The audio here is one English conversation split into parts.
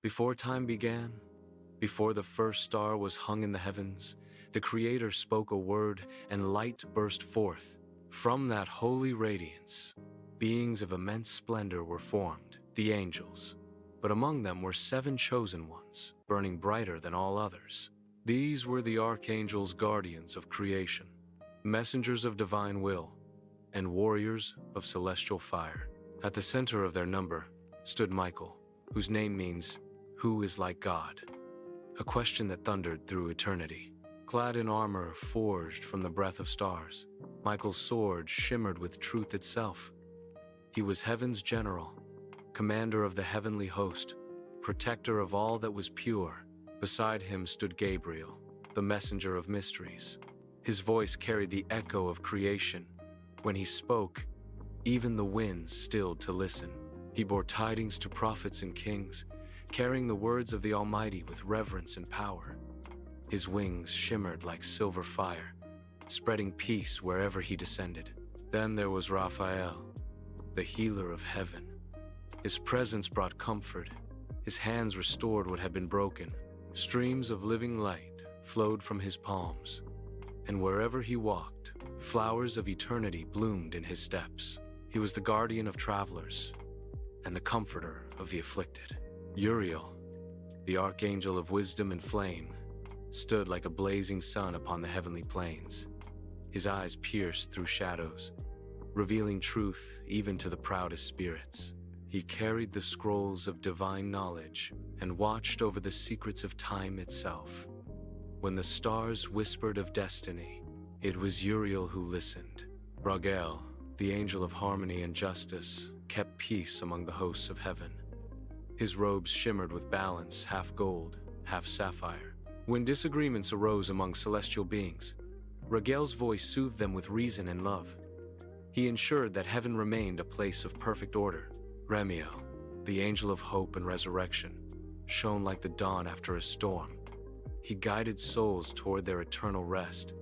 Before time began, before the first star was hung in the heavens, the Creator spoke a word and light burst forth. From that holy radiance, beings of immense splendor were formed, the angels. But among them were 7 chosen ones, burning brighter than all others. These were the Archangels, guardians of creation, messengers of divine will, and warriors of celestial fire. At the center of their number stood Michael, whose name means, "Who is like God?" A question that thundered through eternity. Clad in armor forged from the breath of stars, Michael's sword shimmered with truth itself. He was heaven's general, commander of the heavenly host, protector of all that was pure. Beside him stood Gabriel, the messenger of mysteries. His voice carried the echo of creation. When he spoke, even the winds stilled to listen. He bore tidings to prophets and kings, carrying the words of the Almighty with reverence and power. His wings shimmered like silver fire, spreading peace wherever he descended. Then there was Raphael, the healer of heaven. His presence brought comfort. His hands restored what had been broken. Streams of living light flowed from his palms, and wherever he walked, flowers of eternity bloomed in his steps. He was the guardian of travelers and the comforter of the afflicted. Uriel, the archangel of wisdom and flame, stood like a blazing sun upon the heavenly plains. His eyes pierced through shadows, revealing truth even to the proudest spirits. He carried the scrolls of divine knowledge and watched over the secrets of time itself. When the stars whispered of destiny, it was Uriel who listened. Raguel, the angel of harmony and justice, kept peace among the hosts of heaven. His robes shimmered with balance, half gold, half sapphire. When disagreements arose among celestial beings, Raguel's voice soothed them with reason and love. He ensured that heaven remained a place of perfect order. Remiel, the angel of hope and resurrection, shone like the dawn after a storm. He guided souls toward their eternal rest,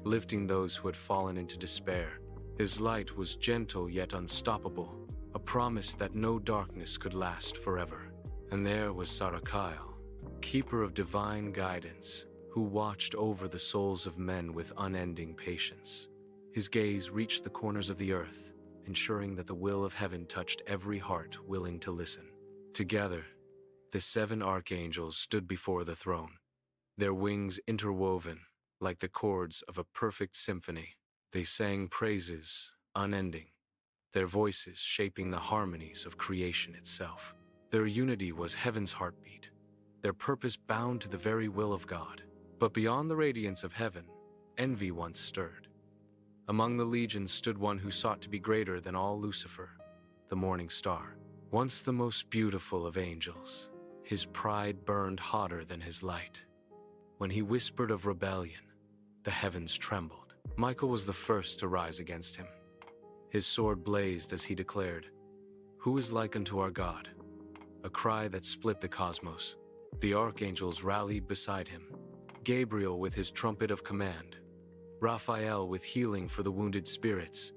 lifting those who had fallen into despair. His light was gentle yet unstoppable, a promise that no darkness could last forever. And there was Sarakael, keeper of divine guidance, who watched over the souls of men with unending patience. His gaze reached the corners of the earth, ensuring that the will of heaven touched every heart willing to listen. Together, the 7 archangels stood before the throne, their wings interwoven like the chords of a perfect symphony. They sang praises unending, their voices shaping the harmonies of creation itself. Their unity was heaven's heartbeat, their purpose bound to the very will of God. But beyond the radiance of heaven, envy once stirred. Among the legions stood one who sought to be greater than all, Lucifer, the morning star. Once the most beautiful of angels, his pride burned hotter than his light. When he whispered of rebellion, the heavens trembled. Michael was the first to rise against him. His sword blazed as he declared, "Who is like unto our God?" A cry that split the cosmos. The archangels rallied beside him, Gabriel with his trumpet of command, Raphael with healing for the wounded spirits,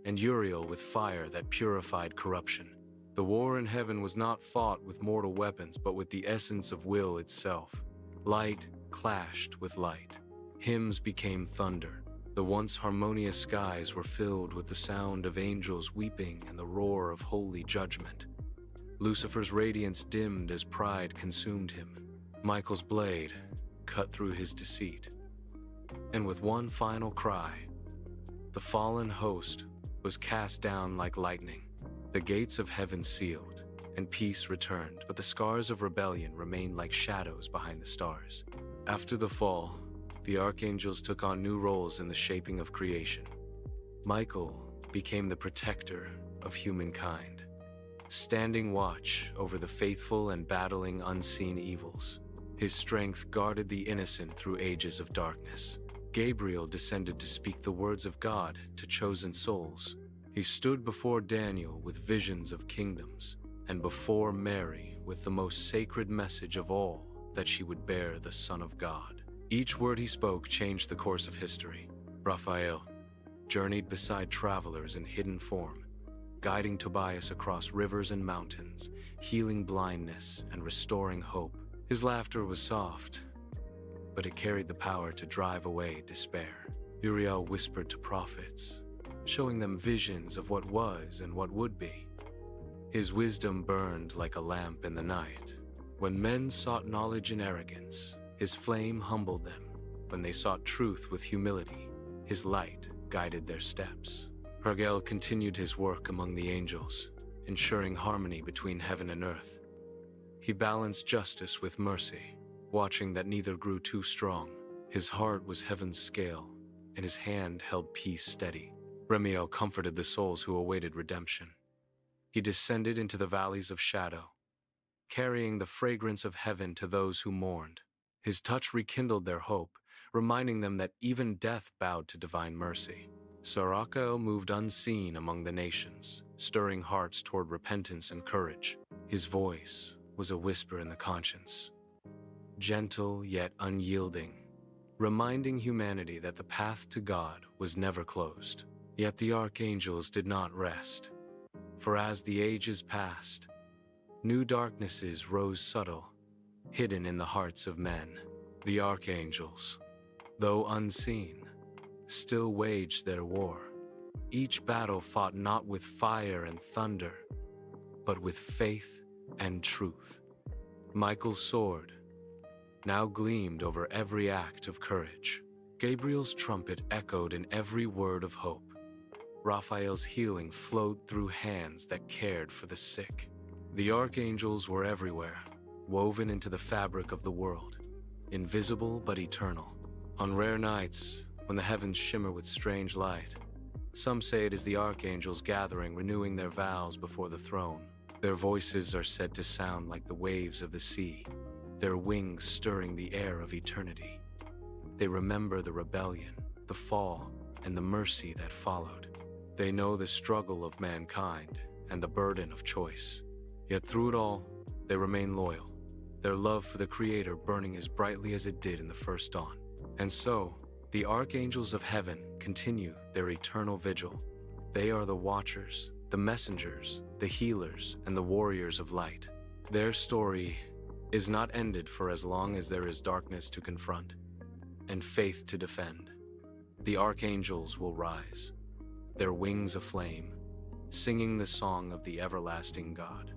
and Uriel with fire that purified corruption. The war in heaven was not fought with mortal weapons, but with the essence of will itself. Light clashed with light. Hymns became thunder. The once harmonious skies were filled with the sound of angels weeping and the roar of holy judgment. Lucifer's radiance dimmed as pride consumed him. Michael's blade cut through his deceit. And with one final cry, the fallen host was cast down like lightning. The gates of heaven sealed, and peace returned, but the scars of rebellion remained like shadows behind the stars. After the fall, the archangels took on new roles in the shaping of creation. Michael became the protector of humankind, standing watch over the faithful and battling unseen evils. His strength guarded the innocent through ages of darkness. Gabriel descended to speak the words of God to chosen souls. He stood before Daniel with visions of kingdoms, and before Mary with the most sacred message of all, that she would bear the Son of God. Each word he spoke changed the course of history. Raphael journeyed beside travelers in hidden form, guiding Tobias across rivers and mountains, healing blindness and restoring hope. His laughter was soft, but it carried the power to drive away despair. Uriel whispered to prophets, showing them visions of what was and what would be. His wisdom burned like a lamp in the night. When men sought knowledge in arrogance, his flame humbled them. When they sought truth with humility, his light guided their steps. Hergel continued his work among the angels, ensuring harmony between heaven and earth. He balanced justice with mercy, watching that neither grew too strong. His heart was heaven's scale, and his hand held peace steady. Remiel comforted the souls who awaited redemption. He descended into the valleys of shadow, carrying the fragrance of heaven to those who mourned. His touch rekindled their hope, reminding them that even death bowed to divine mercy. Sarakel moved unseen among the nations, stirring hearts toward repentance and courage. His voice was a whisper in the conscience, gentle yet unyielding, reminding humanity that the path to God was never closed. Yet the archangels did not rest, for as the ages passed, new darknesses rose subtle, hidden in the hearts of men. The archangels, though unseen, still waged their war. Each battle fought not with fire and thunder, but with faith and truth. Michael's sword now gleamed over every act of courage. Gabriel's trumpet echoed in every word of hope. Raphael's healing flowed through hands that cared for the sick. The archangels were everywhere, woven into the fabric of the world, invisible but eternal. On rare nights, when the heavens shimmer with strange light, some say it is the archangels gathering, renewing their vows before the throne. Their voices are said to sound like the waves of the sea, their wings stirring the air of eternity. They remember the rebellion, the fall, and the mercy that followed. They know the struggle of mankind and the burden of choice. Yet through it all, they remain loyal, their love for the Creator burning as brightly as it did in the first dawn. And so, the archangels of heaven continue their eternal vigil. They are the watchers, the messengers, the healers, and the warriors of light. Their story is not ended for as long as there is darkness to confront and faith to defend. The archangels will rise, their wings aflame, singing the song of the everlasting God.